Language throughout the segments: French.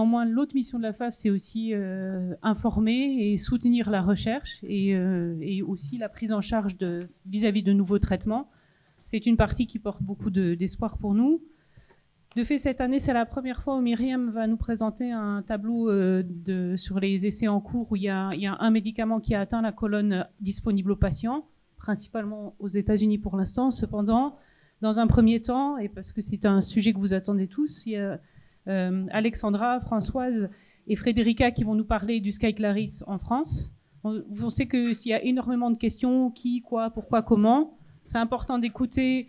Néanmoins, l'autre mission de la FAF, c'est aussi informer et soutenir la recherche et aussi la prise en charge vis-à-vis de nouveaux traitements. C'est une partie qui porte beaucoup d'espoir pour nous. De fait, cette année, c'est la première fois où Myriam va nous présenter un tableau sur les essais en cours où il y a un médicament qui a atteint la colonne disponible aux patients, principalement aux États-Unis pour l'instant. Cependant, dans un premier temps, et parce que c'est un sujet que vous attendez tous, il y a Alexandra, Françoise et Frédérica qui vont nous parler du Skyclarys en France. On sait que s'il y a énormément de questions, qui, quoi, pourquoi, comment, c'est important d'écouter.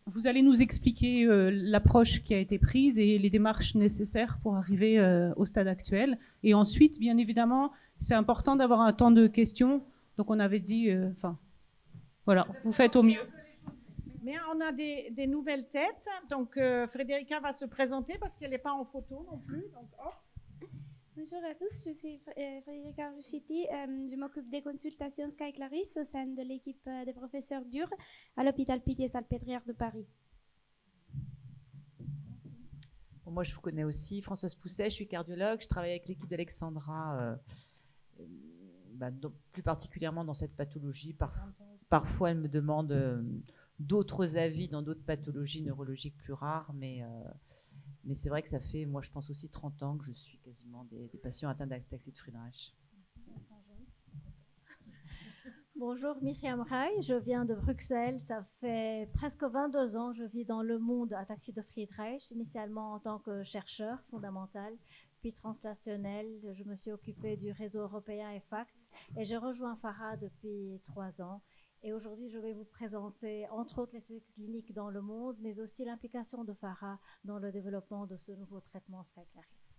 Vous allez nous expliquer l'approche qui a été prise et les démarches nécessaires pour arriver au stade actuel. Et ensuite, bien évidemment, c'est important d'avoir un temps de questions. Donc on avait dit, voilà, vous faites au mieux. Mais on a des nouvelles têtes. Donc Frédérica va se présenter parce qu'elle n'est pas en photo non plus. Donc, hop. Bonjour à tous, je suis Frédérica Rusciti. Je m'occupe des consultations Skyclarys au sein de l'équipe des professeurs Dur à l'hôpital Pitié-Salpêtrière de Paris. Bon, moi, je vous connais aussi, Françoise Pousset, je suis cardiologue. Je travaille avec l'équipe d'Alexandra, plus particulièrement dans cette pathologie. Parfois, elle me demande d'autres avis dans d'autres pathologies neurologiques plus rares, mais c'est vrai que ça fait, moi je pense aussi 30 ans que je suis quasiment des patients atteints d'ataxie de Friedreich. Bonjour, Myriam Rai, je viens de Bruxelles. Ça fait presque 22 ans que je vis dans le monde ataxie de Friedreich, initialement en tant que chercheur fondamental, puis translationnel. Je me suis occupée du réseau européen EFACTS et j'ai rejoint FARA depuis 3 ans. Et aujourd'hui, je vais vous présenter, entre autres, les essais cliniques dans le monde, mais aussi l'implication de FARA dans le développement de ce nouveau traitement Skyclarys.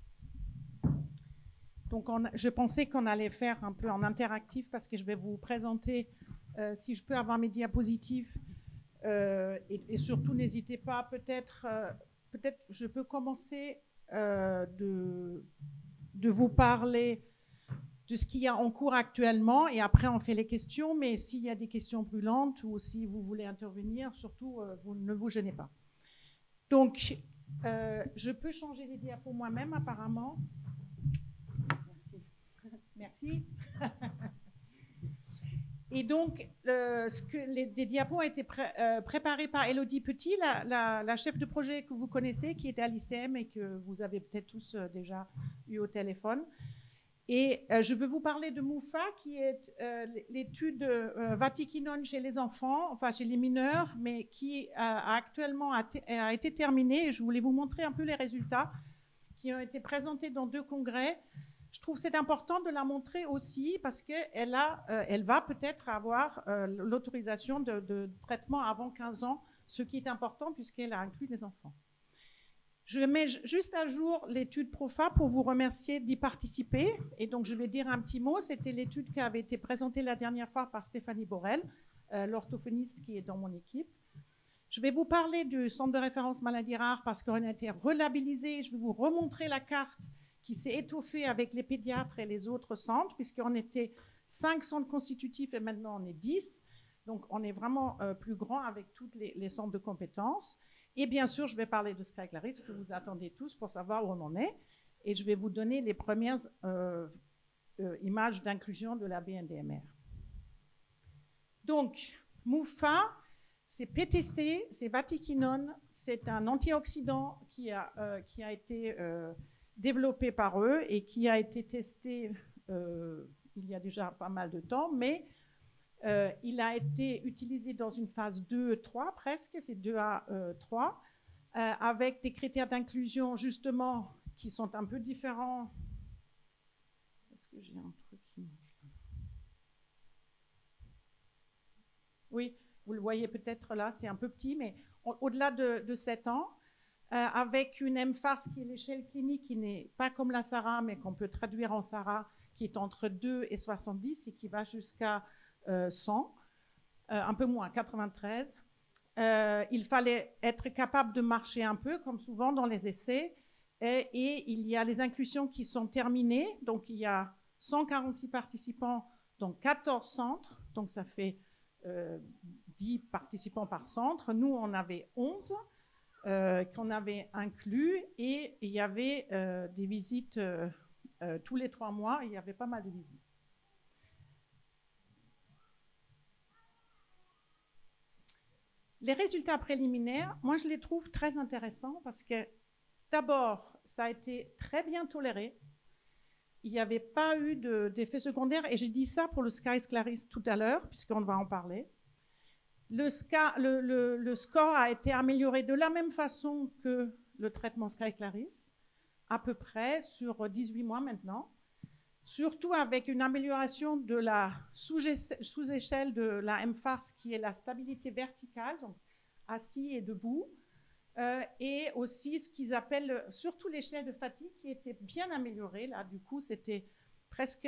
Donc, je pensais qu'on allait faire un peu en interactif parce que je vais vous présenter, si je peux avoir mes diapositives, et surtout, n'hésitez pas, peut-être je peux commencer de vous parler de ce qu'il y a en cours actuellement, et après on fait les questions, mais s'il y a des questions brûlantes ou si vous voulez intervenir, surtout, ne vous gênez pas. Donc, je peux changer les diapos moi-même, apparemment. Merci. Et donc, des diapos ont été préparés par Élodie Petit, la chef de projet que vous connaissez, qui était à l'ICM et que vous avez peut-être tous déjà eu au téléphone. Et je veux vous parler de MUFA, qui est l'étude vatiquinone chez les enfants, enfin chez les mineurs, mais qui actuellement a été terminée. Et je voulais vous montrer un peu les résultats qui ont été présentés dans 2 congrès. Je trouve que c'est important de la montrer aussi parce qu'elle va peut-être avoir l'autorisation de traitement avant 15 ans, ce qui est important puisqu'elle a inclus les enfants. Je mets juste à jour l'étude PROFA pour vous remercier d'y participer. Et donc, je vais dire un petit mot. C'était l'étude qui avait été présentée la dernière fois par Stéphanie Borel, l'orthophoniste qui est dans mon équipe. Je vais vous parler du centre de référence maladies rares parce qu'on a été relabellisé. Je vais vous remontrer la carte qui s'est étoffée avec les pédiatres et les autres centres, puisqu'on était 5 centres constitutifs et maintenant on est 10. Donc, on est vraiment plus grand avec tous les centres de compétences. Et bien sûr, je vais parler de Skyclarys, que vous attendez tous pour savoir où on en est. Et je vais vous donner les premières images d'inclusion de la BNDMR. Donc, MUFA, c'est PTC, c'est vatiquinone, c'est un antioxydant qui a été développé par eux et qui a été testé il y a déjà pas mal de temps, mais il a été utilisé dans une phase 2-3 presque, c'est 2A3, avec des critères d'inclusion justement qui sont un peu différents. Est-ce que j'ai un truc qui marche? Oui, vous le voyez peut-être là, c'est un peu petit, mais au-delà de 7 ans, avec une mFARS qui est l'échelle clinique qui n'est pas comme la SARA, mais qu'on peut traduire en SARA, qui est entre 2 et 70 et qui va jusqu'à 100, un peu moins, 93. Il fallait être capable de marcher un peu, comme souvent dans les essais, et il y a les inclusions qui sont terminées. Donc, il y a 146 participants, donc 14 centres, donc ça fait 10 participants par centre. Nous, on avait 11. qu'on avait inclus, et il y avait des visites tous les 3 mois, il y avait pas mal de visites. Les résultats préliminaires, moi je les trouve très intéressants parce que d'abord, ça a été très bien toléré. Il n'y avait pas eu d'effets secondaires, et j'ai dit ça pour le Sky Sclaris tout à l'heure, puisqu'on va en parler. Le score a été amélioré de la même façon que le traitement Sky Claris, à peu près sur 18 mois maintenant, surtout avec une amélioration de la sous-échelle de la mFARS, qui est la stabilité verticale, donc assis et debout, et aussi ce qu'ils appellent surtout l'échelle de fatigue, qui était bien améliorée. Là, du coup, c'était presque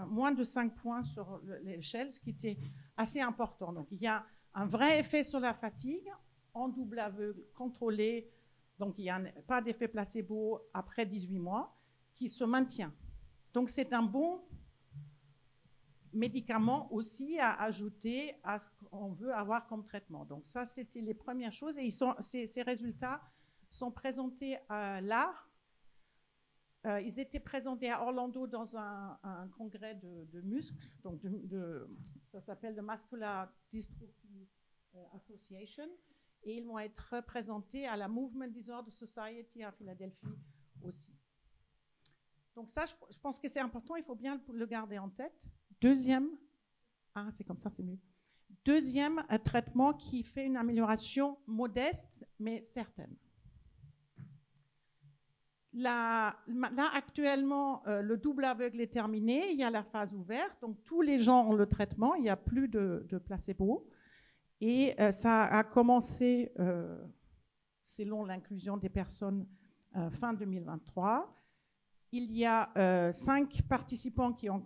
moins de 5 points sur l'échelle, ce qui était assez important. Donc, il y a un vrai effet sur la fatigue, en double aveugle, contrôlé, donc il n'y a pas d'effet placebo après 18 mois, qui se maintient. Donc c'est un bon médicament aussi à ajouter à ce qu'on veut avoir comme traitement. Donc ça, c'était les premières choses, et ces résultats sont présentés là. Ils étaient présentés à Orlando dans un congrès de muscles, donc ça s'appelle le Muscular Dystrophy Association, et ils vont être présentés à la Movement Disorder Society à Philadelphie aussi. Donc ça, je pense que c'est important, il faut bien le garder en tête. Deuxième, c'est comme ça, c'est mieux. Deuxième traitement qui fait une amélioration modeste, mais certaine. Là, actuellement, le double aveugle est terminé, il y a la phase ouverte, donc tous les gens ont le traitement, il n'y a plus de placebo. Et ça a commencé, selon l'inclusion des personnes, fin 2023. Il y a 5 participants qui ont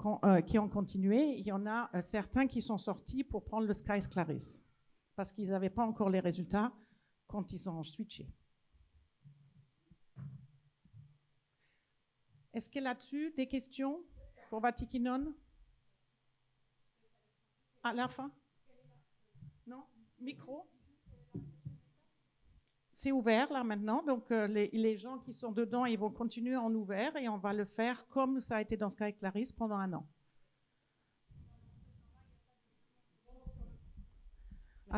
continué. Il y en a certains qui sont sortis pour prendre le Sky Sclaris, parce qu'ils n'avaient pas encore les résultats quand ils ont switché. Est-ce qu'il y a là-dessus des questions pour Vatiquinone? À la fin? Non? Micro? C'est ouvert là maintenant, donc les gens qui sont dedans, ils vont continuer en ouvert, et on va le faire comme ça a été dans Sky Claris pendant 1 an.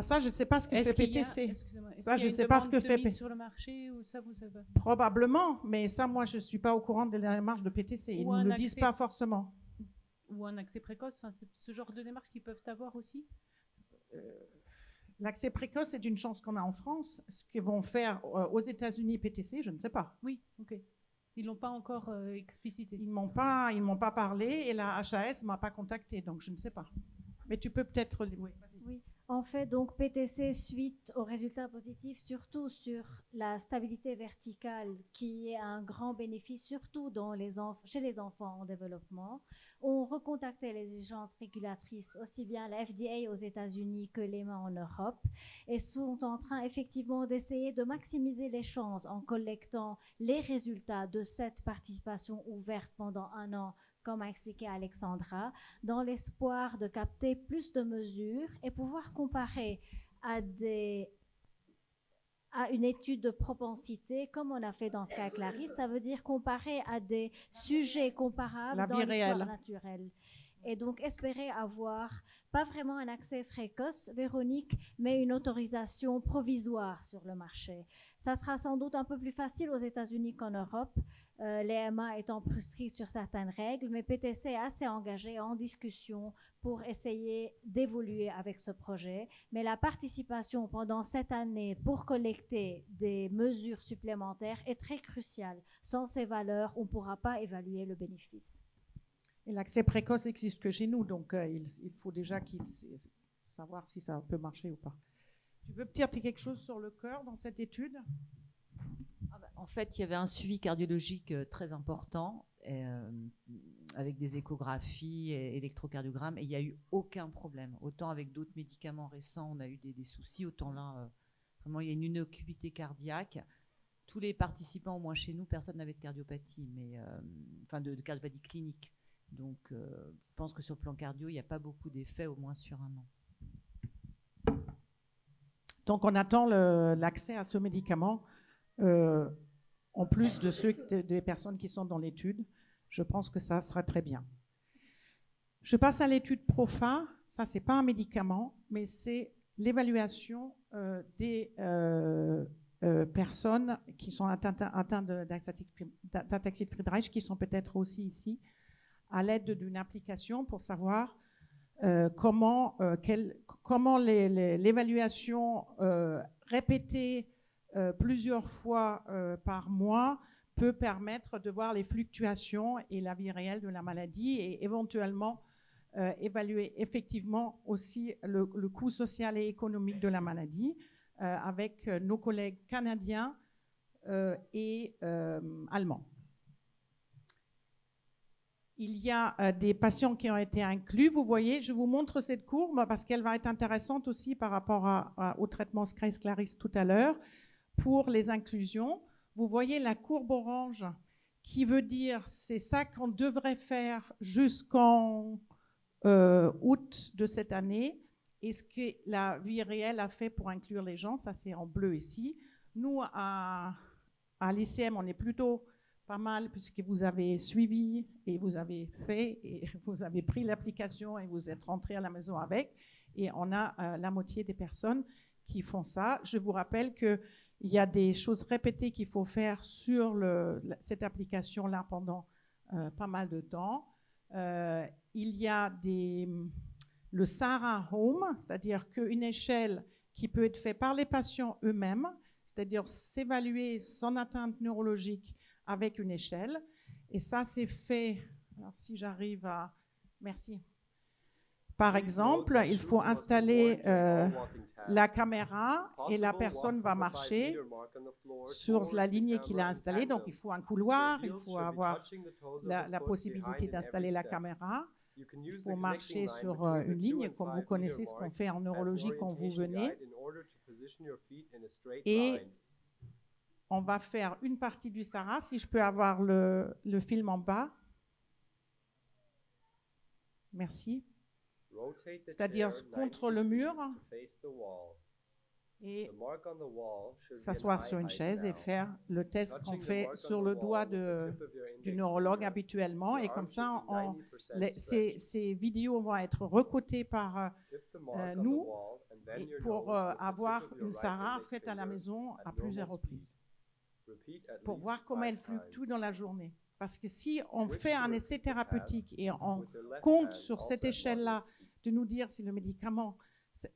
Ça, je ne sais pas ce que fait PTC. Ça, je ne sais pas ce que fait PTC. Sur le marché, ou ça, vous savez pas? Probablement, mais ça, moi, je ne suis pas au courant de la démarche de PTC. Ils ne le disent pas forcément. Ou un accès précoce, c'est ce genre de démarche qu'ils peuvent avoir aussi? L'accès précoce, c'est une chance qu'on a en France. Ce qu'ils vont faire aux États-Unis PTC, je ne sais pas. Oui, ok. Ils ne l'ont pas encore explicité. Ils ne m'ont pas parlé, et la HAS ne m'a pas contacté, donc je ne sais pas. Mais tu peux peut-être... Oui. Oui. En fait, donc PTC, suite aux résultats positifs, surtout sur la stabilité verticale, qui est un grand bénéfice, surtout chez les enfants en développement, ont recontacté les agences régulatrices, aussi bien la FDA aux États-Unis que l'EMA en Europe, et sont en train effectivement d'essayer de maximiser les chances en collectant les résultats de cette participation ouverte pendant 1 an, comme a expliqué Alexandra, dans l'espoir de capter plus de mesures et pouvoir comparer à une étude de propensité, comme on a fait dans Sky Claris. Ça veut dire comparer à des sujets comparables dans l'histoire naturelle. Et donc espérer avoir, pas vraiment un accès précoce, Véronique, mais une autorisation provisoire sur le marché. Ça sera sans doute un peu plus facile aux États-Unis qu'en Europe, l'EMA étant plus strict sur certaines règles, mais PTC est assez engagé en discussion pour essayer d'évoluer avec ce projet. Mais la participation pendant cette année pour collecter des mesures supplémentaires est très cruciale. Sans ces valeurs, on ne pourra pas évaluer le bénéfice. Et l'accès précoce n'existe que chez nous, donc il faut déjà savoir si ça peut marcher ou pas. Tu veux dire quelque chose sur le cœur dans cette étude? En fait, il y avait un suivi cardiologique très important, avec des échographies et électrocardiogrammes, et il n'y a eu aucun problème. Autant avec d'autres médicaments récents, on a eu des soucis, autant là, vraiment, il y a une inocuité cardiaque. Tous les participants, au moins chez nous, personne n'avait de cardiopathie, enfin de cardiopathie clinique. Donc, je pense que sur le plan cardio, il n'y a pas beaucoup d'effets, au moins sur 1 an. Donc, on attend l'accès à ce médicament en plus de ceux des personnes qui sont dans l'étude. Je pense que ça sera très bien. Je passe à l'étude PROFA. Ça, c'est pas un médicament, mais c'est l'évaluation des personnes qui sont atteintes d'ataxie de Friedreich, qui sont peut-être aussi ici, à l'aide d'une application pour savoir comment l'évaluation répétée plusieurs fois par mois peut permettre de voir les fluctuations et la vie réelle de la maladie et éventuellement évaluer effectivement aussi le coût social et économique de la maladie avec nos collègues canadiens et allemands. Il y a des patients qui ont été inclus. Vous voyez, je vous montre cette courbe parce qu'elle va être intéressante aussi par rapport au traitement Skyclarys tout à l'heure. Pour les inclusions, vous voyez la courbe orange qui veut dire c'est ça qu'on devrait faire jusqu'en août de cette année et ce que la vie réelle a fait pour inclure les gens, ça c'est en bleu ici. Nous, à l'ICM, on est plutôt pas mal puisque vous avez suivi et vous avez fait et vous avez pris l'application et vous êtes rentrés à la maison avec et on a la moitié des personnes qui font ça. Je vous rappelle qu'il y a des choses répétées qu'il faut faire sur cette application-là pendant pas mal de temps. Il y a le SARA Home, c'est-à-dire qu'une échelle qui peut être faite par les patients eux-mêmes, c'est-à-dire s'évaluer son atteinte neurologique avec une échelle. Et ça, c'est fait, alors si j'arrive à... Merci. Par exemple, il faut installer la caméra et la personne va marcher sur la lignée qu'il a installée. Donc, il faut un couloir, il faut avoir la possibilité d'installer la caméra. Il faut marcher sur une ligne, comme vous connaissez ce qu'on fait en neurologie quand vous venez. Et on va faire une partie du SARA. Si je peux avoir le film en bas. Merci. C'est-à-dire contre le mur et s'asseoir sur une chaise et faire le test qu'on fait sur le doigt du neurologue habituellement. Et comme ça, ces vidéos vont être recotées par nous pour avoir une SARA faite à la maison à plusieurs reprises pour voir comment elle fluctue dans la journée. Parce que si on fait un essai thérapeutique et on compte sur cette échelle-là de nous dire si le médicament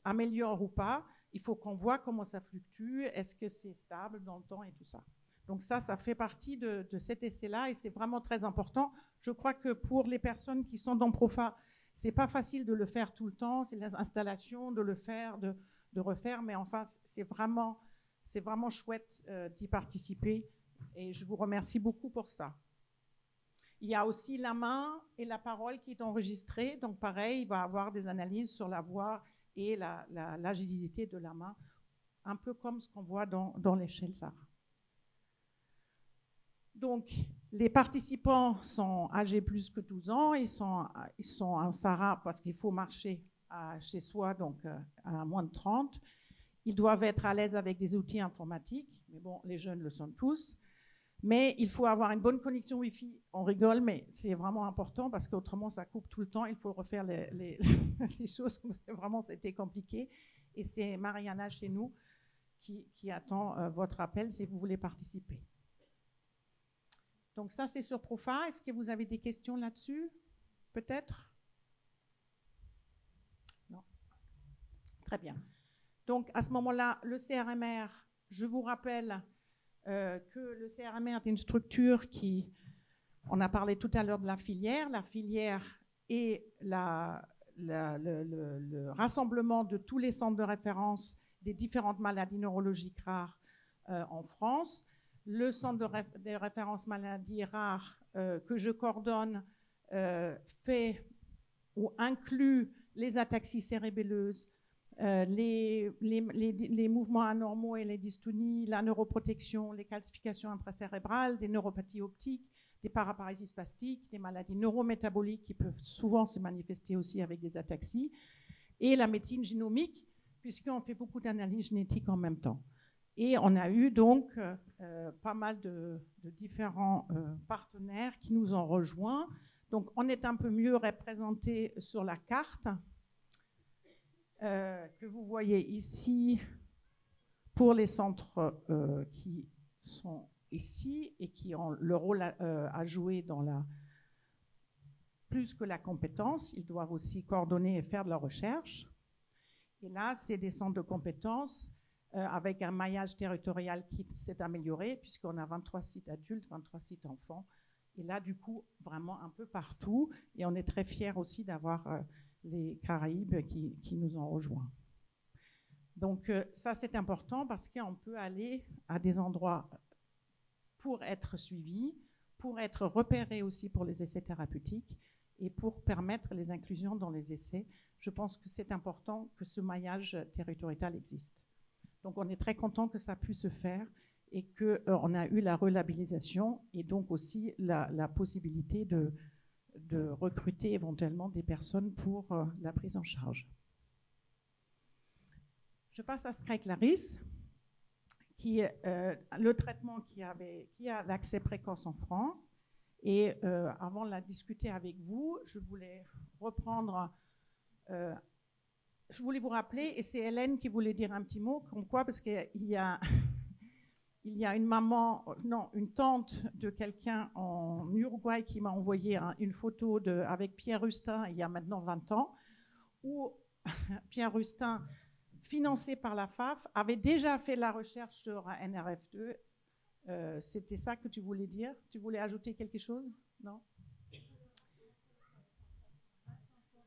améliore ou pas, il faut qu'on voit comment ça fluctue, est-ce que c'est stable dans le temps et tout ça. Donc ça fait partie de cet essai-là et c'est vraiment très important. Je crois que pour les personnes qui sont dans PROFA, c'est pas facile de le faire tout le temps, c'est les installations, de le faire, de refaire, mais enfin, c'est vraiment chouette d'y participer et je vous remercie beaucoup pour ça. Il y a aussi la main et la parole qui est enregistrée. Donc, pareil, il va y avoir des analyses sur la voix et l'agilité de la main, un peu comme ce qu'on voit dans l'échelle SARA. Donc, les participants sont âgés plus que 12 ans. Ils sont en SARA parce qu'il faut marcher chez soi, donc à moins de 30. Ils doivent être à l'aise avec des outils informatiques. Mais bon, les jeunes le sont tous. Mais il faut avoir une bonne connexion Wi-Fi. On rigole, mais c'est vraiment important parce qu'autrement, ça coupe tout le temps. Il faut refaire les choses. Vraiment, c'était compliqué. Et c'est Mariana chez nous qui attend votre appel si vous voulez participer. Donc ça, c'est sur PROFA. Est-ce que vous avez des questions là-dessus? Peut-être? Non. Très bien. Donc, à ce moment-là, le CRMR, je vous rappelle que le CRMR est une structure qui, on a parlé tout à l'heure de la filière est le rassemblement de tous les centres de référence des différentes maladies neurologiques rares en France. Le centre de référence maladies rares que je coordonne fait ou inclut les ataxies cérébelleuses, les mouvements anormaux et les dystonies, la neuroprotection, les calcifications intracérébrales, des neuropathies optiques, des paraparésies spastiques, des maladies neurométaboliques qui peuvent souvent se manifester aussi avec des ataxies, et la médecine génomique, puisqu'on fait beaucoup d'analyses génétiques en même temps. Et on a eu donc pas mal de différents partenaires qui nous ont rejoints. Donc, on est un peu mieux représenté sur la carte que vous voyez ici pour les centres qui sont ici et qui ont le rôle à jouer dans la... Plus que la compétence, ils doivent aussi coordonner et faire de la recherche. Et là, c'est des centres de compétences avec un maillage territorial qui s'est amélioré puisqu'on a 23 sites adultes, 23 sites enfants. Et là, du coup, vraiment un peu partout. Et on est très fiers aussi d'avoir les Caraïbes qui nous ont rejoints. Donc ça, c'est important parce qu'on peut aller à des endroits pour être suivi, pour être repéré aussi pour les essais thérapeutiques et pour permettre les inclusions dans les essais. Je pense que c'est important que ce maillage territorial existe. Donc on est très content que ça puisse se faire et qu'on a eu la relabellisation et donc aussi la possibilité de recruter éventuellement des personnes pour la prise en charge. Je passe à SkyClaris, qui est le traitement qui a l'accès précoce en France. Et avant de la discuter avec vous, je voulais reprendre... je voulais vous rappeler, et c'est Hélène qui voulait dire un petit mot, comme quoi, parce qu'il y a, il y a une maman, non, une tante de quelqu'un en Uruguay qui m'a envoyé une photo avec Pierre Rustin, il y a maintenant 20 ans, où Pierre Rustin, financé par la FAF, avait déjà fait la recherche sur un NRF2. C'était ça que tu voulais dire? Tu voulais ajouter quelque chose? Non?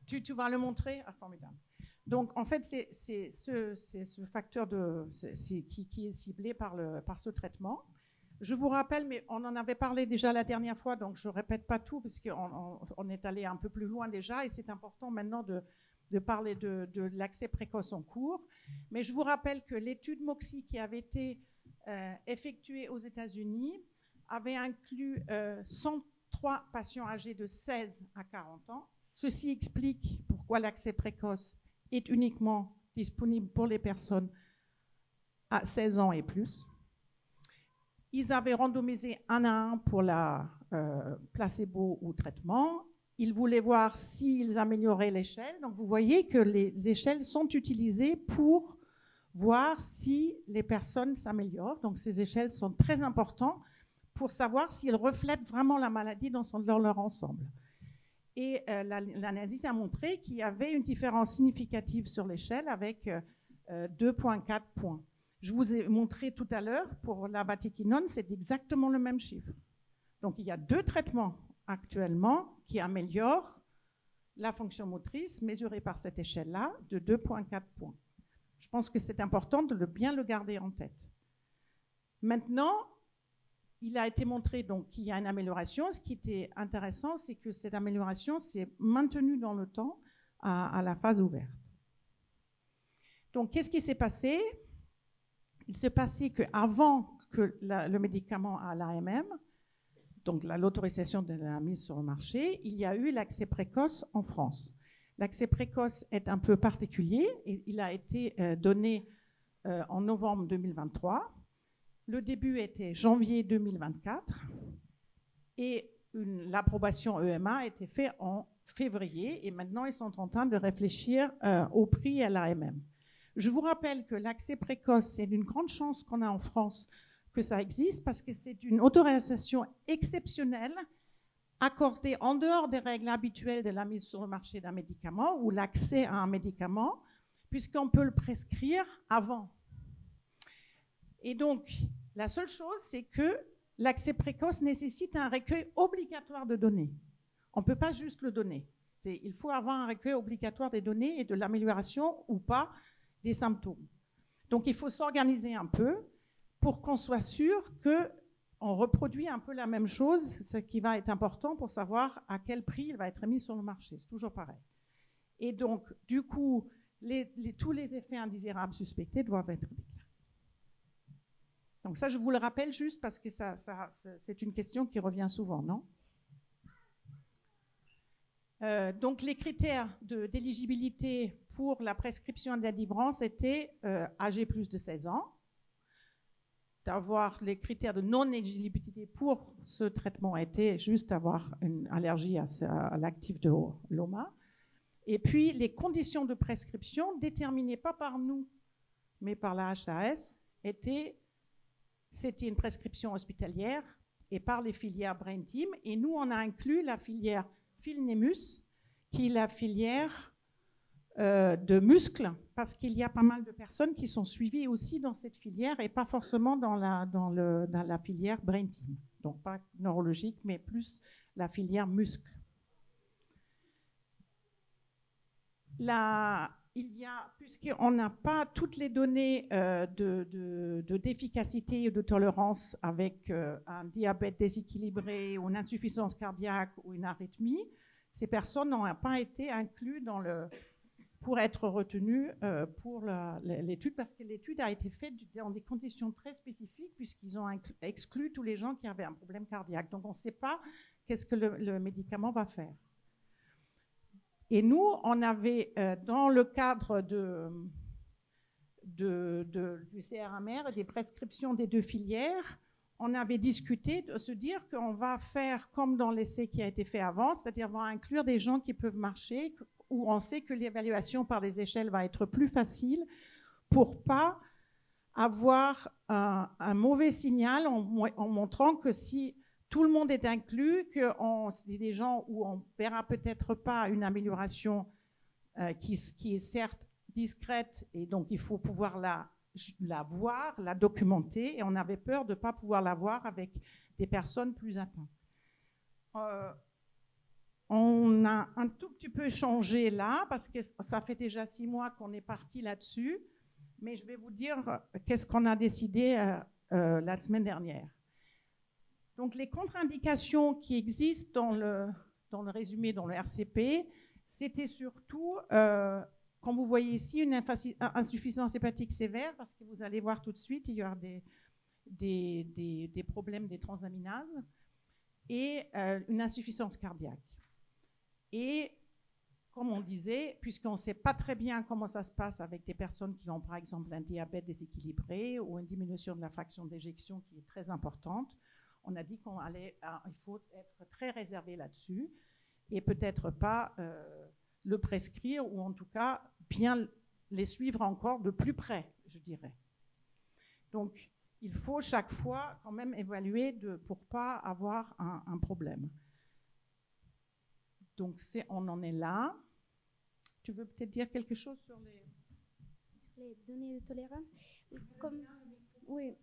Tu vas le montrer? Ah, formidable. Donc, en fait, c'est ce facteur qui est ciblé par ce traitement. Je vous rappelle, mais on en avait parlé déjà la dernière fois, donc je ne répète pas tout, parce qu'on est allé un peu plus loin déjà, et c'est important maintenant de parler de l'accès précoce en cours. Mais je vous rappelle que l'étude MOXIE qui avait été effectuée aux États-Unis avait inclus 103 patients âgés de 16 à 40 ans. Ceci explique pourquoi l'accès précoce est uniquement disponible pour les personnes à 16 ans et plus. Ils avaient randomisé 1 à 1 pour la placebo ou traitement. Ils voulaient voir s'ils amélioraient l'échelle. Donc, vous voyez que les échelles sont utilisées pour voir si les personnes s'améliorent. Donc, ces échelles sont très importantes pour savoir s'ils reflètent vraiment la maladie dans leur ensemble. Et l'analyse a montré qu'il y avait une différence significative sur l'échelle avec 2,4 points. Je vous ai montré tout à l'heure, pour la vatéquinone, c'est exactement le même chiffre. Donc, il y a 2 traitements actuellement qui améliorent la fonction motrice mesurée par cette échelle-là de 2,4 points. Je pense que c'est important de bien le garder en tête. Maintenant, il a été montré donc qu'il y a une amélioration. Ce qui était intéressant, c'est que cette amélioration s'est maintenue dans le temps à la phase ouverte. Donc, qu'est-ce qui s'est passé? Il s'est passé qu'avant que le médicament à l'AMM, donc l'autorisation de la mise sur le marché, il y a eu l'accès précoce en France. L'accès précoce est un peu particulier et il a été donné en novembre 2023. Le début était janvier 2024 et l'approbation EMA a été faite en février et maintenant ils sont en train de réfléchir au prix à l'AMM. Je vous rappelle que l'accès précoce, c'est une grande chance qu'on a en France que ça existe parce que c'est une autorisation exceptionnelle accordée en dehors des règles habituelles de la mise sur le marché d'un médicament ou l'accès à un médicament, puisqu'on peut le prescrire avant. Et donc, la seule chose, c'est que l'accès précoce nécessite un recueil obligatoire de données. On ne peut pas juste le donner. Il faut avoir un recueil obligatoire des données et de l'amélioration ou pas des symptômes. Donc, il faut s'organiser un peu pour qu'on soit sûr qu'on reproduit un peu la même chose, ce qui va être important pour savoir à quel prix il va être mis sur le marché. C'est toujours pareil. Et donc, du coup, tous les effets indésirables suspectés doivent être déclarés. Donc ça, je vous le rappelle juste parce que c'est une question qui revient souvent, non? Donc les critères d'éligibilité pour la prescription d'adélivrance étaient âgé plus de 16 ans, d'avoir les critères de non-éligibilité pour ce traitement était juste avoir une allergie à l'actif de l'OMA. Et puis, les conditions de prescription, déterminées pas par nous, mais par la HAS, c'était une prescription hospitalière et par les filières Brain Team. Et nous, on a inclus la filière Filnemus, qui est la filière de muscles, parce qu'il y a pas mal de personnes qui sont suivies aussi dans cette filière et pas forcément dans la filière Brain Team. Donc, pas neurologique, mais plus la filière muscles. Puisqu'on n'a pas toutes les données d'efficacité et de tolérance avec un diabète déséquilibré ou une insuffisance cardiaque ou une arythmie, ces personnes n'ont pas été incluses pour être retenues pour l'étude, parce que l'étude a été faite dans des conditions très spécifiques, puisqu'ils ont exclu tous les gens qui avaient un problème cardiaque. Donc on ne sait pas qu'est-ce que le médicament va faire. Et nous, on avait, dans le cadre du CRMR, des prescriptions des deux filières, on avait discuté de se dire qu'on va faire comme dans l'essai qui a été fait avant, c'est-à-dire on va inclure des gens qui peuvent marcher, où on sait que l'évaluation par les échelles va être plus facile pour pas avoir un mauvais signal en montrant que si tout le monde est inclus, que c'est des gens où on verra peut-être pas une amélioration qui est certes discrète, et donc il faut pouvoir la voir, la documenter, et on avait peur de ne pas pouvoir la voir avec des personnes plus atteintes. On a un tout petit peu changé là, parce que ça fait déjà 6 mois qu'on est parti là-dessus, mais je vais vous dire qu'est-ce qu'on a décidé la semaine dernière. Donc, les contre-indications qui existent dans le résumé, dans le RCP, c'était surtout, comme vous voyez ici, une insuffisance hépatique sévère, parce que vous allez voir tout de suite, il y aura des problèmes des transaminases, et une insuffisance cardiaque. Et comme on disait, puisqu'on ne sait pas très bien comment ça se passe avec des personnes qui ont, par exemple, un diabète déséquilibré ou une diminution de la fraction d'éjection qui est très importante, on a dit il faut être très réservé là-dessus et peut-être pas le prescrire, ou en tout cas bien les suivre encore de plus près, je dirais. Donc, il faut chaque fois quand même évaluer pour ne pas avoir un problème. Donc, on en est là. Tu veux peut-être dire quelque chose sur les données de tolérance? Oui.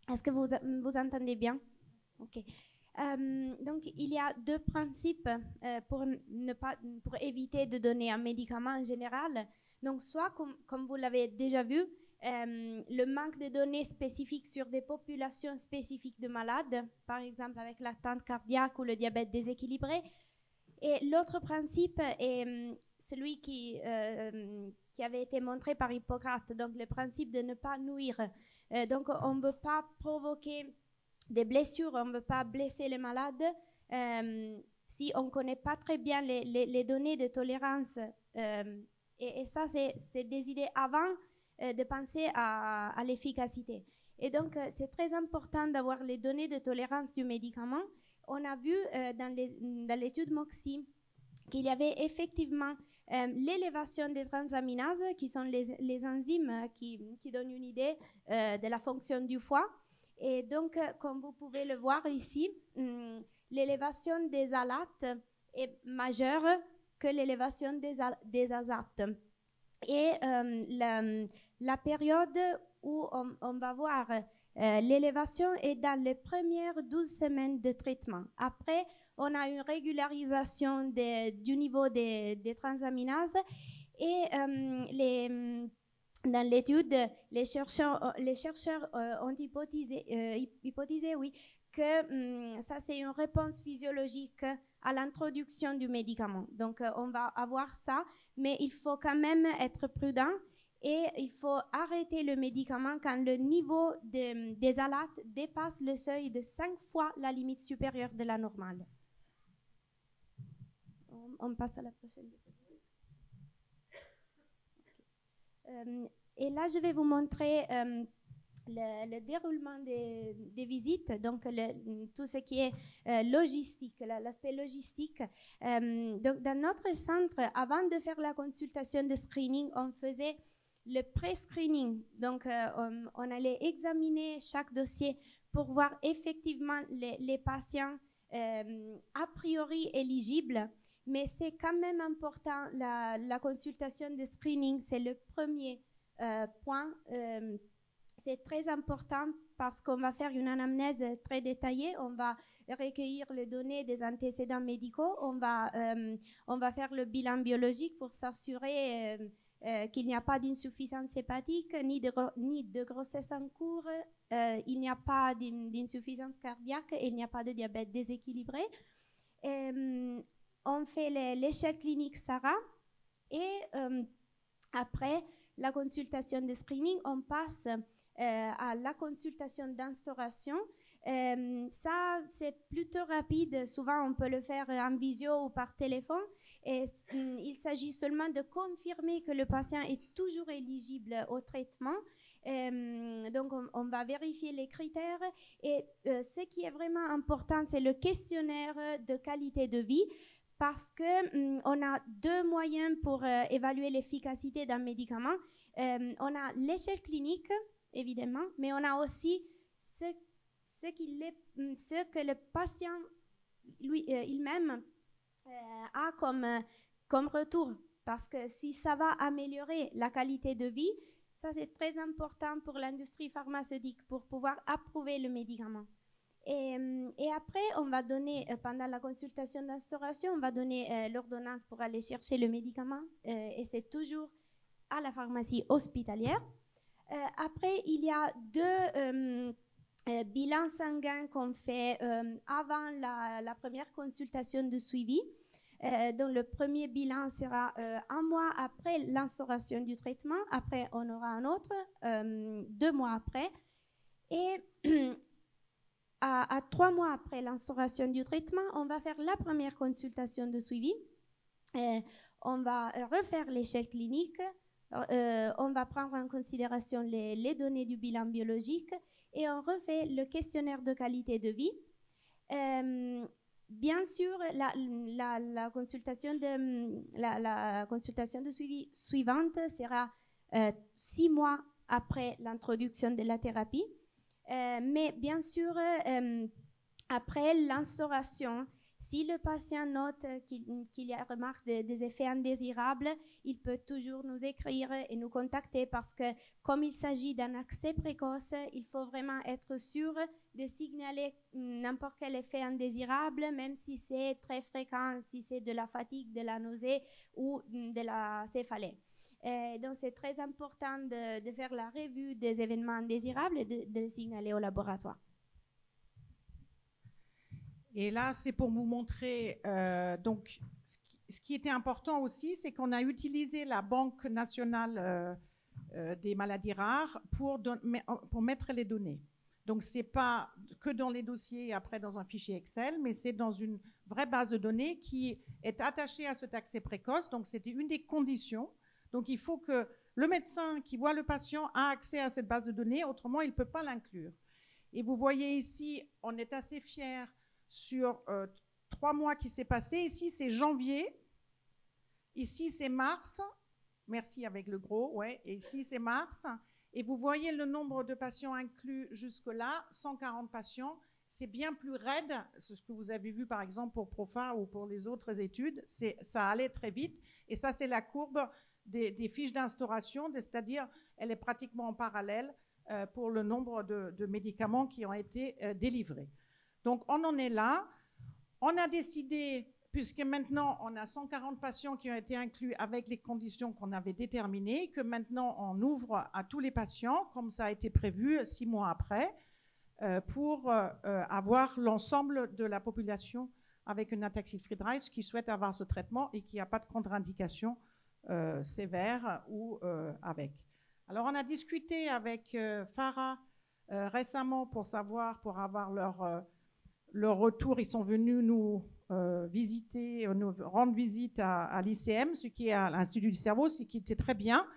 Est-ce que vous entendez bien? Ok. Donc, il y a 2 principes pour éviter de donner un médicament en général. Donc, soit, comme vous l'avez déjà vu, le manque de données spécifiques sur des populations spécifiques de malades, par exemple avec l'attente cardiaque ou le diabète déséquilibré. Et l'autre principe est celui qui avait été montré par Hippocrate, donc le principe de ne pas nuire. Donc, on ne veut pas provoquer des blessures, on ne veut pas blesser les malades. Si on ne connaît pas très bien les données de tolérance, et ça, c'est des idées avant de penser à l'efficacité. Et donc, c'est très important d'avoir les données de tolérance du médicament. On a vu dans l'étude MOXIe qu'il y avait effectivement l'élévation des transaminases, qui sont les enzymes qui donnent une idée de la fonction du foie. Et donc, comme vous pouvez le voir ici, l'élévation des alates est majeure que l'élévation des azates. Et la période où on va voir l'élévation est dans les premières 12 semaines de traitement. Après, on a une régularisation du niveau des transaminases, et dans l'étude, les chercheurs ont hypothisé oui, que ça, c'est une réponse physiologique à l'introduction du médicament. Donc, on va avoir ça, mais il faut quand même être prudent. Et il faut arrêter le médicament quand le niveau des alates dépasse le seuil de 5 fois la limite supérieure de la normale. On passe à la prochaine diapositive. Et là, je vais vous montrer le déroulement des visites, donc tout ce qui est logistique, l'aspect logistique. Donc dans notre centre, avant de faire la consultation de screening, on faisait le pré-screening. Donc on allait examiner chaque dossier pour voir effectivement les patients a priori éligibles. Mais c'est quand même important, la consultation de screening, c'est le premier point. C'est très important parce qu'on va faire une anamnèse très détaillée. On va recueillir les données des antécédents médicaux. On va faire le bilan biologique pour s'assurer qu'il n'y a pas d'insuffisance hépatique, ni de grossesse en cours. Il n'y a pas d'insuffisance cardiaque et il n'y a pas de diabète déséquilibré. On fait l'échelle clinique SARA et après la consultation de screening, on passe à la consultation d'instauration. Ça, c'est plutôt rapide. Souvent, on peut le faire en visio ou par téléphone. Et il s'agit seulement de confirmer que le patient est toujours éligible au traitement. Donc, on va vérifier les critères. Et ce qui est vraiment important, c'est le questionnaire de qualité de vie. Parce qu'on a deux moyens pour évaluer l'efficacité d'un médicament. On a l'échelle clinique, évidemment, mais on a aussi ce que le patient lui-même a comme retour. Parce que si ça va améliorer la qualité de vie, ça c'est très important pour l'industrie pharmaceutique pour pouvoir approuver le médicament. Et après, on va donner, pendant la consultation d'instauration, on va donner l'ordonnance pour aller chercher le médicament. Et c'est toujours à la pharmacie hospitalière. Après, il y a deux bilans sanguins qu'on fait avant la première consultation de suivi. Donc, le premier bilan sera un mois après l'instauration du traitement. Après, on aura un autre 2 mois après. Et à 3 mois après l'instauration du traitement, on va faire la première consultation de suivi. On va refaire l'échelle clinique. On va prendre en considération les données du bilan biologique et on refait le questionnaire de qualité de vie. Bien sûr, la consultation de suivi suivante sera 6 mois après l'introduction de la thérapie. Mais bien sûr, après l'instauration, si le patient note qu'il y a remarque des effets indésirables, il peut toujours nous écrire et nous contacter parce que comme il s'agit d'un accès précoce, il faut vraiment être sûr de signaler n'importe quel effet indésirable, même si c'est très fréquent, si c'est de la fatigue, de la nausée ou de la céphalée. Donc, c'est très important de faire la revue des événements indésirables et de les signaler au laboratoire. Et là, c'est pour vous montrer, donc, ce qui était important aussi, c'est qu'on a utilisé la Banque nationale des maladies rares pour mettre les données. Donc, ce n'est pas que dans les dossiers, après dans un fichier Excel, mais c'est dans une vraie base de données qui est attachée à cet accès précoce. Donc, c'était une des conditions. Donc, il faut que le médecin qui voit le patient a accès à cette base de données, autrement, il ne peut pas l'inclure. Et vous voyez ici, on est assez fiers sur 3 mois qui s'est passé. Ici, c'est janvier. Ici, c'est mars. Merci avec le gros, ouais. Et ici, c'est mars. Et vous voyez le nombre de patients inclus jusque-là, 140 patients. C'est bien plus raide, c'est ce que vous avez vu par exemple pour PROFA ou pour les autres études. Ça allait très vite. Et ça, c'est la courbe des fiches d'instauration, c'est-à-dire elle est pratiquement en parallèle pour le nombre de médicaments qui ont été délivrés. Donc, on en est là. On a décidé, puisque maintenant, on a 140 patients qui ont été inclus avec les conditions qu'on avait déterminées, que maintenant, on ouvre à tous les patients, comme ça a été prévu 6 mois après, pour avoir l'ensemble de la population avec une ataxie Friedreich qui souhaite avoir ce traitement et qui n'a pas de contre-indication sévère ou avec. Alors, on a discuté avec Farah récemment pour avoir leur retour. Ils sont venus nous visiter, nous rendre visite à l'ICM, ce qui est à l'Institut du cerveau, ce qui était très bien,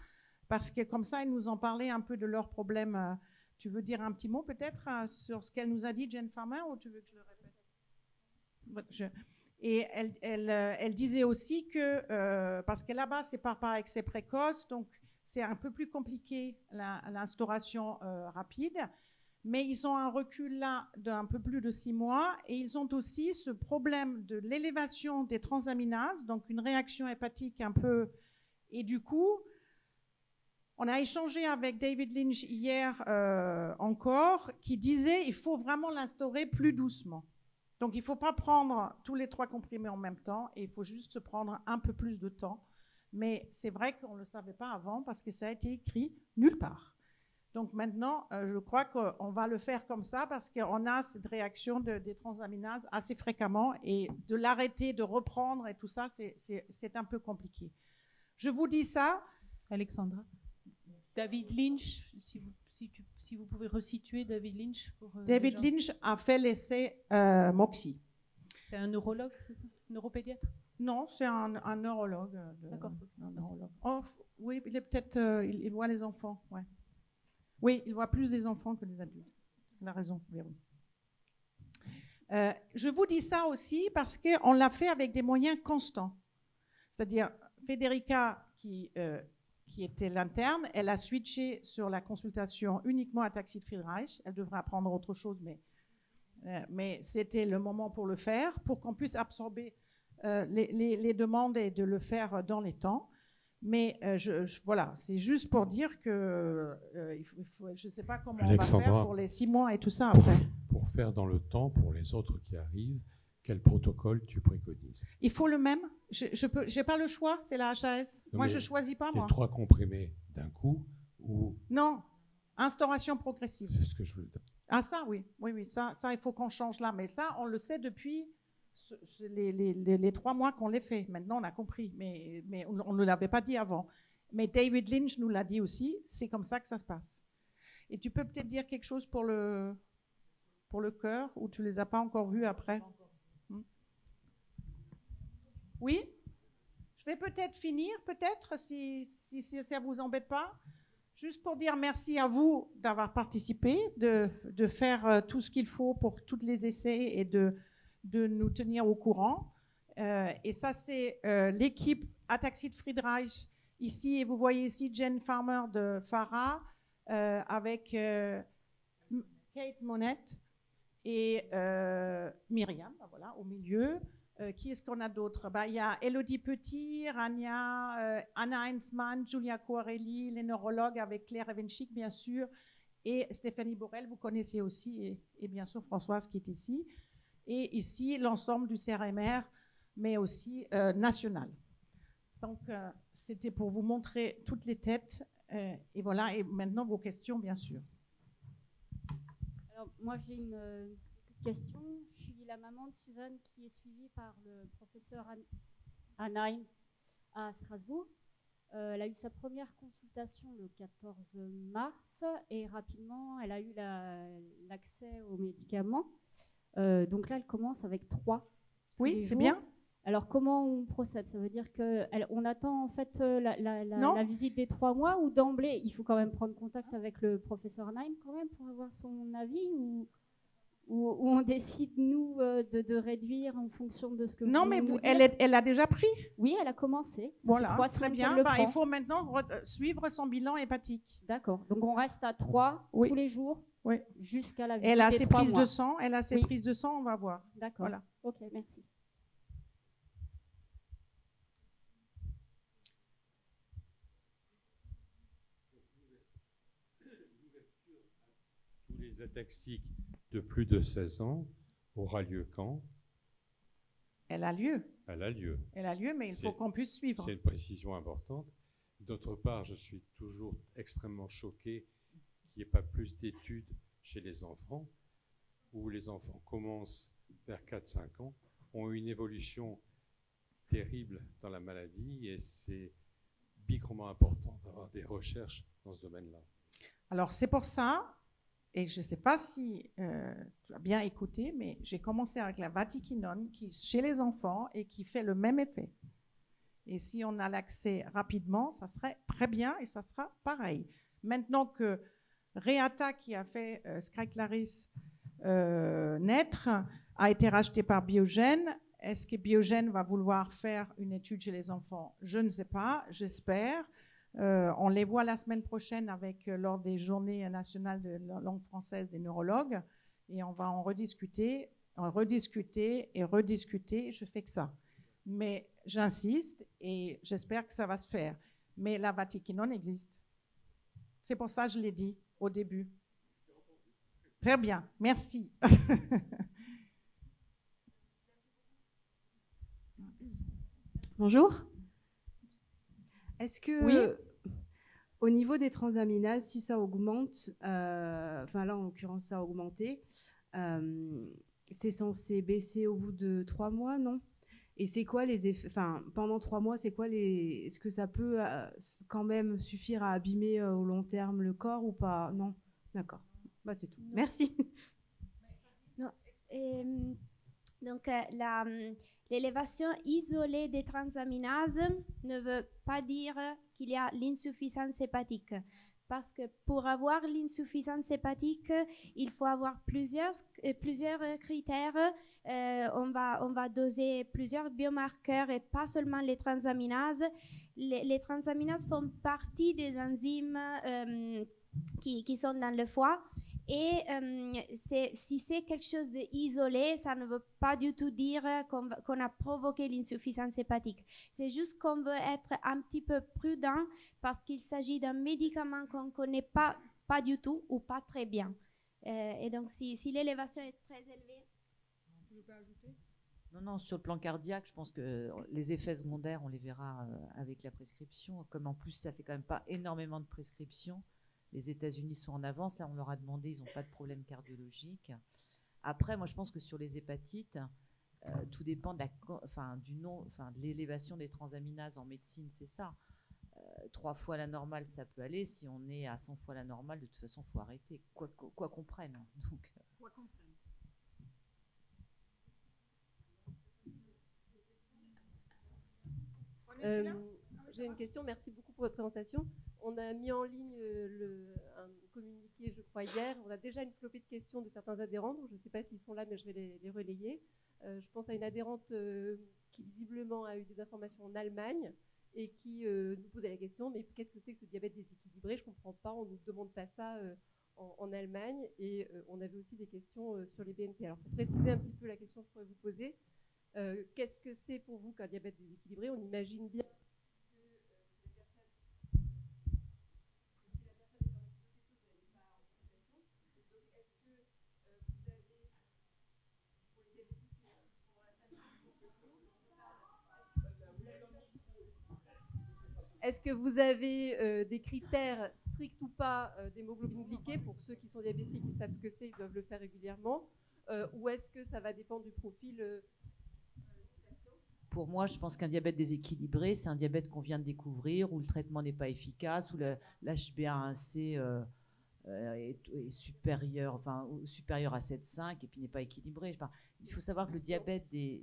parce que comme ça, ils nous ont parlé un peu de leurs problèmes Tu veux dire un petit mot peut-être sur ce qu'elle nous a dit, Jane Farmer, ou tu veux que je le répète? Et elle disait aussi que, parce que là-bas, c'est par excès précoce, donc c'est un peu plus compliqué l'instauration rapide, mais ils ont un recul là d'un peu plus de 6 mois, et ils ont aussi ce problème de l'élévation des transaminases, donc une réaction hépatique un peu... Et du coup, on a échangé avec David Lynch hier encore, qui disait qu'il faut vraiment l'instaurer plus doucement. Donc, il ne faut pas prendre tous les 3 comprimés en même temps, et il faut juste se prendre un peu plus de temps. Mais c'est vrai qu'on ne le savait pas avant, parce que ça a été écrit nulle part. Donc maintenant, je crois qu'on va le faire comme ça, parce qu'on a cette réaction des transaminases assez fréquemment, et de l'arrêter, de reprendre, et tout ça, c'est un peu compliqué. Je vous dis ça. Alexandra. David Lynch, si vous pouvez resituer David Lynch. David Lynch a fait l'essai MOXIe. C'est un neurologue, c'est ça? Neuropédiatre? Non, c'est un neurologue. D'accord. Oh, oui, il est peut-être... il voit les enfants, ouais. Oui, il voit plus des enfants que des adultes. Il a raison, Véro. Je vous dis ça aussi parce qu'on l'a fait avec des moyens constants. C'est-à-dire, Federica, qui était l'interne, elle a switché sur la consultation uniquement à Taxi de Friedreich. Elle devrait apprendre autre chose, mais c'était le moment pour le faire, pour qu'on puisse absorber les demandes et de le faire dans les temps. Mais voilà, c'est juste pour dire que je ne sais pas comment Alexandra, on va faire pour les 6 mois et tout ça après. Pour faire dans le temps, pour les autres qui arrivent, quel protocole tu préconises? Il faut le même. Je n'ai pas le choix, c'est la HAS. Non, moi, je ne choisis pas, moi. Les 3 comprimés d'un coup ou... Non, instauration progressive. C'est ce que je voulais dire. Ah ça, oui. Oui, ça, il faut qu'on change là. Mais ça, on le sait depuis les 3 mois qu'on les fait. Maintenant, on a compris. Mais on ne l'avait pas dit avant. Mais David Lynch nous l'a dit aussi. C'est comme ça que ça se passe. Et tu peux peut-être dire quelque chose pour le cœur, ou tu ne les as pas encore vus après? Oui, je vais peut-être finir, si ça ne vous embête pas, juste pour dire merci à vous d'avoir participé, de faire tout ce qu'il faut pour tous les essais et de nous tenir au courant. Et ça, c'est l'équipe Ataxie de Friedreich ici, et vous voyez ici Jane Farmer de FARA avec Kate Monette et Myriam, voilà, au milieu. Qui est-ce qu'on a d'autres? Il y a Elodie Petit, Rania, Anna Heinzmann, Julia Coarelli, les neurologues avec Claire Evenchik, bien sûr, et Stéphanie Borel, vous connaissez aussi, et bien sûr Françoise qui est ici. Et ici, l'ensemble du CRMR, mais aussi national. Donc, c'était pour vous montrer toutes les têtes. Et voilà, et maintenant vos questions, bien sûr. Alors, moi, j'ai une question. Je suis la maman de Suzanne qui est suivie par le professeur Anheim à Strasbourg. Elle a eu sa première consultation le 14 mars et rapidement, elle a eu l'accès aux médicaments. Donc là, elle commence avec 3. Oui, c'est bien. Alors, comment on procède? Ça veut dire qu'on attend en fait la visite des 3 mois, ou d'emblée, il faut quand même prendre contact avec le professeur Anheim quand même pour avoir son avis, ou on décide, nous, de réduire en fonction de ce que non, vous mais nous elle a déjà pris. Oui, elle a commencé. Voilà, très bien. Il faut maintenant suivre son bilan hépatique. D'accord. Donc, on reste à 3 tous les jours jusqu'à la visite elle a des ses 3 prises mois. de sang. Elle a ses prises de sang, on va voir. D'accord. Voilà. Ok, merci. Tous les ataxiques de plus de 16 ans aura lieu quand? Elle a lieu. Elle a lieu. Elle a lieu, mais il faut qu'on puisse suivre. C'est une précision importante. D'autre part, je suis toujours extrêmement choqué qu'il n'y ait pas plus d'études chez les enfants, où les enfants commencent vers 4-5 ans, ont une évolution terrible dans la maladie, et c'est bigrement important d'avoir des recherches dans ce domaine-là. Alors, c'est pour ça, et je ne sais pas si tu as bien écouté, mais j'ai commencé avec la vatiquinone qui chez les enfants et qui fait le même effet. Et si on a l'accès rapidement, ça serait très bien et ça sera pareil. Maintenant que Reata, qui a fait Skyclaris naître, a été racheté par Biogen. Est-ce que Biogen va vouloir faire une étude chez les enfants? Je ne sais pas, j'espère. On les voit la semaine prochaine lors des journées nationales de langue française des neurologues et on va en rediscuter et rediscuter. Je fais que ça. Mais j'insiste et j'espère que ça va se faire. Mais la vatiquinone existe. C'est pour ça que je l'ai dit au début. Très bien, merci. Bonjour. Est-ce que, Oui. au niveau des transaminases, si ça augmente, enfin là en l'occurrence ça a augmenté, c'est censé baisser au bout de 3 mois, non? Et c'est quoi les effets, enfin pendant 3 mois, c'est quoi les, est-ce que ça peut quand même suffire à abîmer au long terme le corps ou pas? Non? D'accord. Bah, c'est tout. Merci. Non. Donc, l'élévation isolée des transaminases ne veut pas dire qu'il y a l'insuffisance hépatique. Parce que pour avoir l'insuffisance hépatique, il faut avoir plusieurs critères. On va doser plusieurs biomarqueurs et pas seulement les transaminases. Les transaminases font partie des enzymes qui sont dans le foie. Et si c'est quelque chose d'isolé, ça ne veut pas du tout dire qu'on a provoqué l'insuffisance hépatique. C'est juste qu'on veut être un petit peu prudent parce qu'il s'agit d'un médicament qu'on ne connaît pas du tout ou pas très bien. Et donc, si l'élévation est très élevée... Je peux ajouter ? Non, sur le plan cardiaque, je pense que les effets secondaires, on les verra avec la prescription. Comme en plus, ça fait quand même pas énormément de prescriptions. Les États-Unis sont en avance. Là, on leur a demandé, ils n'ont pas de problème cardiologique. Après, moi, je pense que sur les hépatites, tout dépend de l'élévation des transaminases en médecine, c'est ça. 3 fois la normale, ça peut aller. Si on est à 100 fois la normale, de toute façon, il faut arrêter, quoi qu'on prenne. Donc, quoi qu'on prenne. J'ai une question, merci beaucoup pour votre présentation. On a mis en ligne un communiqué, je crois, hier. On a déjà une flopée de questions de certains adhérents, donc je ne sais pas s'ils sont là, mais je vais les relayer. Je pense à une adhérente qui visiblement a eu des informations en Allemagne et qui nous posait la question, mais qu'est-ce que c'est que ce diabète déséquilibré? Je ne comprends pas, on ne nous demande pas ça en Allemagne. Et on avait aussi des questions sur les BNP. Alors, pour préciser un petit peu la question que je pourrais vous poser, qu'est-ce que c'est pour vous qu'un diabète déséquilibré? On imagine bien Est-ce que vous avez des critères stricts ou pas d'hémoglobine glyquée? Pour ceux qui sont diabétiques, ils savent ce que c'est, ils doivent le faire régulièrement. Ou est-ce que ça va dépendre du profil pour moi, je pense qu'un diabète déséquilibré, c'est un diabète qu'on vient de découvrir, où le traitement n'est pas efficace, où l'HbA1c est supérieur, supérieur à 7,5 et puis n'est pas équilibré. Il faut savoir que le diabète des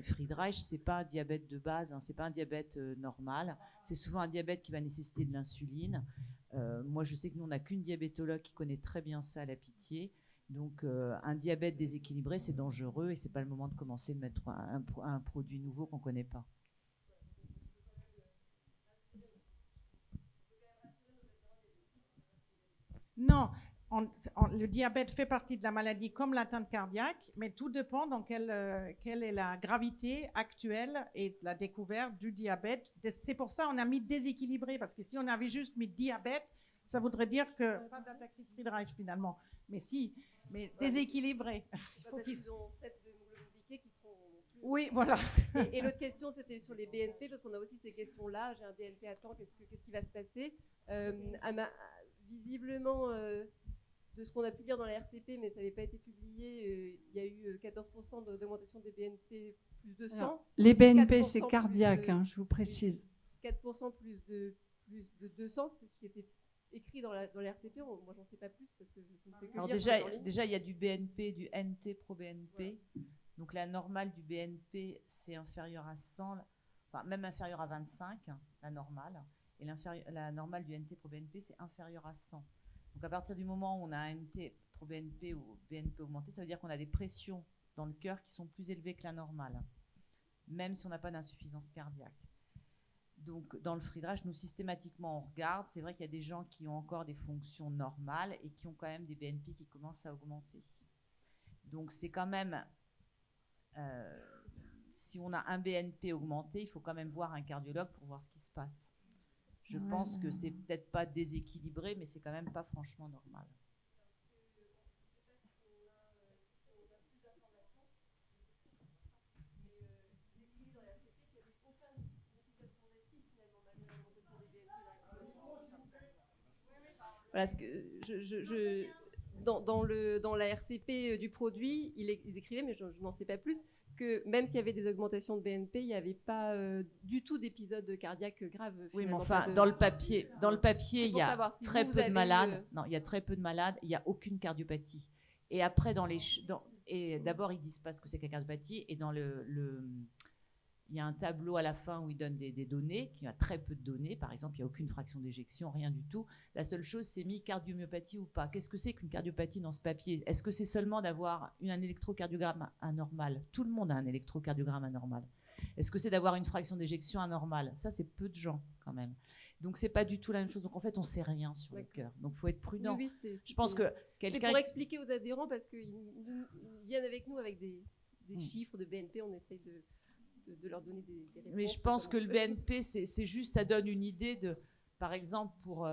Friedreich, c'est pas un diabète de base, c'est pas un diabète normal. C'est souvent un diabète qui va nécessiter de l'insuline. Moi, je sais que nous, on n'a qu'une diabétologue qui connaît très bien ça à la Pitié. Donc, un diabète déséquilibré, c'est dangereux et c'est pas le moment de commencer de mettre un produit nouveau qu'on connaît pas. Non, le diabète fait partie de la maladie comme l'atteinte cardiaque, mais tout dépend dans quelle est la gravité actuelle et la découverte du diabète. C'est pour ça qu'on a mis déséquilibré, parce que si on avait juste mis diabète, ça voudrait dire que pas d'ataxie de Friedreich finalement. Mais si, mais déséquilibré. Parce qu'ils ont 7 de hémoglobine glyquée qui seront plus... Oui, voilà. Et l'autre question, c'était sur les BNP, parce qu'on a aussi ces questions-là. J'ai un BNP à temps, qu'est-ce qui va se passer? Visiblement, de ce qu'on a pu lire dans la RCP, mais ça n'avait pas été publié, il y a eu 14% d'augmentation des BNP plus de 100. Alors, les BNP, c'est cardiaque, je vous précise. 4% plus de 200, c'était ce qui était écrit dans la RCP. Moi, j'en sais pas plus parce que je ne sais que Alors lire. déjà, il y a du BNP, du NT pro-BNP. Ouais. Donc la normale du BNP, c'est inférieur à 100, même inférieur à 25, la normale. Et la normale du NT pro-BNP, c'est inférieur à 100. Donc à partir du moment où on a un NT pro-BNP ou BNP augmenté, ça veut dire qu'on a des pressions dans le cœur qui sont plus élevées que la normale, même si on n'a pas d'insuffisance cardiaque. Donc dans le Friedreich, nous systématiquement on regarde, c'est vrai qu'il y a des gens qui ont encore des fonctions normales et qui ont quand même des BNP qui commencent à augmenter. Donc c'est quand même, si on a un BNP augmenté, il faut quand même voir un cardiologue pour voir ce qui se passe. Je pense que c'est peut-être pas déséquilibré, mais c'est quand même pas franchement normal. Voilà, dans la RCP du produit, ils écrivaient, mais je n'en sais pas plus, que même s'il y avait des augmentations de BNP, il n'y avait pas du tout d'épisodes cardiaques graves. Oui, mais enfin, dans le papier, il y a très peu de malades. Non, il y a très peu de malades. Il n'y a aucune cardiopathie. Et après, d'abord, ils disent pas ce que c'est que la cardiopathie. Et dans il y a un tableau à la fin où ils donnent des données, qui a très peu de données. Par exemple, il n'y a aucune fraction d'éjection, rien du tout. La seule chose, c'est mis cardiomyopathie ou pas. Qu'est-ce que c'est qu'une cardiopathie dans ce papier? Est-ce que c'est seulement d'avoir un électrocardiogramme anormal? Tout le monde a un électrocardiogramme anormal. Est-ce que c'est d'avoir une fraction d'éjection anormale? Ça, c'est peu de gens quand même. Donc, c'est pas du tout la même chose. Donc, en fait, on sait rien sur le cœur. Donc, il faut être prudent. Oui, je pense que quelqu'un... C'est pour expliquer aux adhérents, parce qu'ils viennent avec nous avec des chiffres de BNP, on essaye de leur donner des réponses. Mais je pense que le BNP, c'est juste, ça donne une idée de, par exemple, pour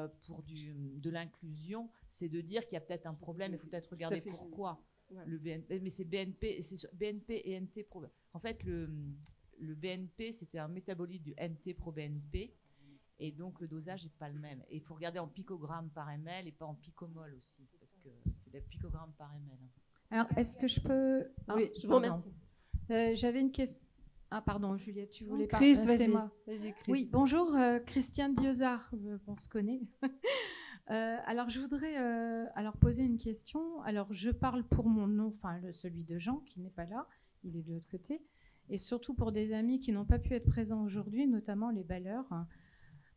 de l'inclusion, c'est de dire qu'il y a peut-être un problème, il faut peut-être regarder pourquoi. Ouais. Le BNP, mais c'est BNP et NT pro. En fait, le BNP, c'était un métabolite du NT pro BNP, et donc le dosage n'est pas le même. Et il faut regarder en picogrammes par ml et pas en picomol aussi, parce que c'est des picogrammes par ml. Alors, est-ce que je peux... Oui, je vous remercie. J'avais une question. Ah, pardon, Juliette, tu voulais pas... Chris, vas-y. Vas-y, Chris. Oui, bonjour, Christiane Diozard, on se connaît. Alors, je voudrais poser une question. Alors, je parle pour mon nom, enfin, celui de Jean, qui n'est pas là, il est de l'autre côté, et surtout pour des amis qui n'ont pas pu être présents aujourd'hui, notamment les balleurs.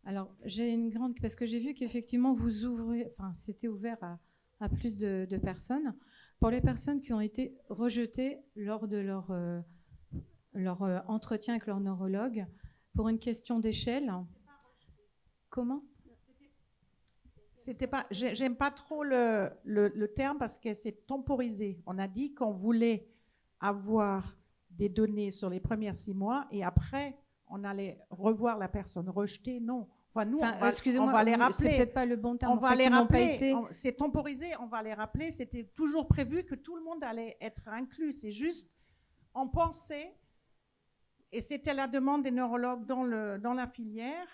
Alors, j'ai une grande... Parce que j'ai vu qu'effectivement, vous ouvrez... Enfin, c'était ouvert à plus de personnes. Pour les personnes qui ont été rejetées lors de leur entretien avec leur neurologue, pour une question d'échelle. Comment? C'était pas. J'aime pas trop le terme parce que c'est temporisé. On a dit qu'on voulait avoir des données sur les premiers 6 mois et après on allait revoir la personne rejetée. Non. Enfin, nous, on va les rappeler. C'est peut-être pas le bon terme. On va les rappeler. C'est temporisé. On va les rappeler. C'était toujours prévu que tout le monde allait être inclus. C'est juste, on pensait. Et c'était la demande des neurologues dans la filière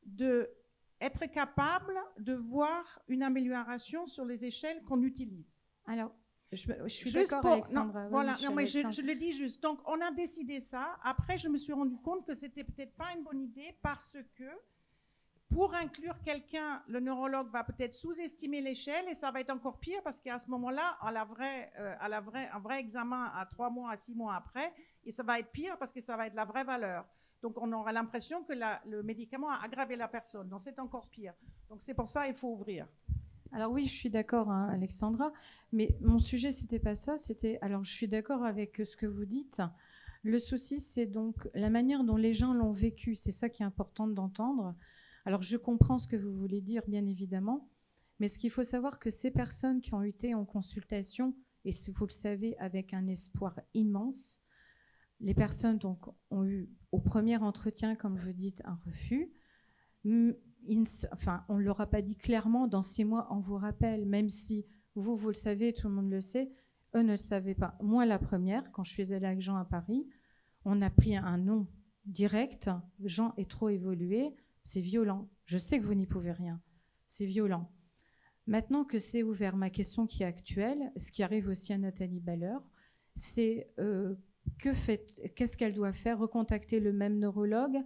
d'être capable de voir une amélioration sur les échelles qu'on utilise. Alors, je suis d'accord, Alexandra. Non, voilà, non, mais je le dis juste. Donc, on a décidé ça. Après, je me suis rendu compte que c'était peut-être pas une bonne idée parce que pour inclure quelqu'un, le neurologue va peut-être sous-estimer l'échelle et ça va être encore pire parce qu'à ce moment-là, un vrai examen à 3 mois, à 6 mois après, et ça va être pire parce que ça va être la vraie valeur. Donc, on aura l'impression que le médicament a aggravé la personne. Donc, c'est encore pire. Donc, c'est pour ça qu'il faut ouvrir. Alors oui, je suis d'accord, hein, Alexandra, mais mon sujet, c'était pas ça. Alors, je suis d'accord avec ce que vous dites. Le souci, c'est donc la manière dont les gens l'ont vécu. C'est ça qui est important d'entendre. Alors, je comprends ce que vous voulez dire, bien évidemment, mais ce qu'il faut savoir que ces personnes qui ont été en consultation, et vous le savez, avec un espoir immense, les personnes donc, ont eu au premier entretien, comme vous dites, un refus. On ne leur a pas dit clairement, dans 6 mois, on vous rappelle, même si vous le savez, tout le monde le sait, eux ne le savaient pas. Moi, la première, quand je suis allée avec Jean à Paris, on a pris un nom direct, Jean est trop évolué, c'est violent. Je sais que vous n'y pouvez rien. C'est violent. Maintenant que c'est ouvert, ma question qui est actuelle, ce qui arrive aussi à Nathalie Baller, c'est qu'est-ce qu'elle doit faire? Recontacter le même neurologue?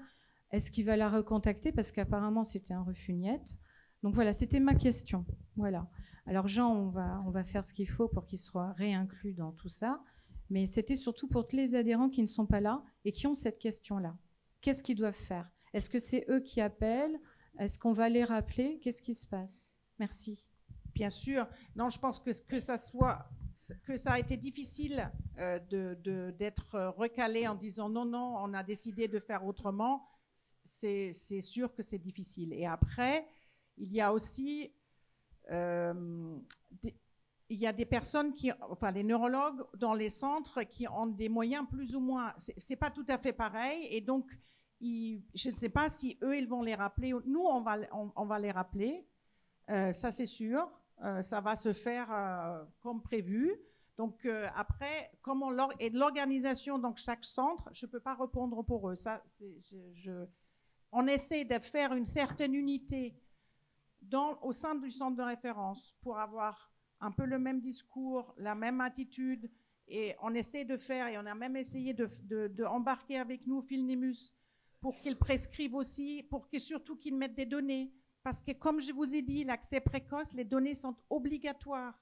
Est-ce qu'il va la recontacter? Parce qu'apparemment, c'était un refus niet. Donc voilà, c'était ma question. Voilà. Alors Jean, on va faire ce qu'il faut pour qu'il soit réinclus dans tout ça. Mais c'était surtout pour tous les adhérents qui ne sont pas là et qui ont cette question-là. Qu'est-ce qu'ils doivent faire? Est-ce que c'est eux qui appellent? Est-ce qu'on va les rappeler? Qu'est-ce qui se passe? Merci. Bien sûr. Non, je pense que ça a été difficile d'être recalé en disant non, on a décidé de faire autrement. C'est sûr que c'est difficile. Et après, il y a aussi il y a des personnes les neurologues dans les centres qui ont des moyens plus ou moins. C'est pas tout à fait pareil. Et donc, je ne sais pas si eux, ils vont les rappeler. Nous, on va les rappeler. Ça, c'est sûr. Ça va se faire comme prévu. Donc, après, et l'organisation dans chaque centre, je ne peux pas répondre pour eux. Ça, on essaie de faire une certaine unité au sein du centre de référence pour avoir un peu le même discours, la même attitude. Et on essaie de faire, et on a même essayé de embarquer avec nous Philnemus pour qu'ils prescrivent aussi, surtout qu'ils mettent des données. Parce que, comme je vous ai dit, l'accès précoce, les données sont obligatoires.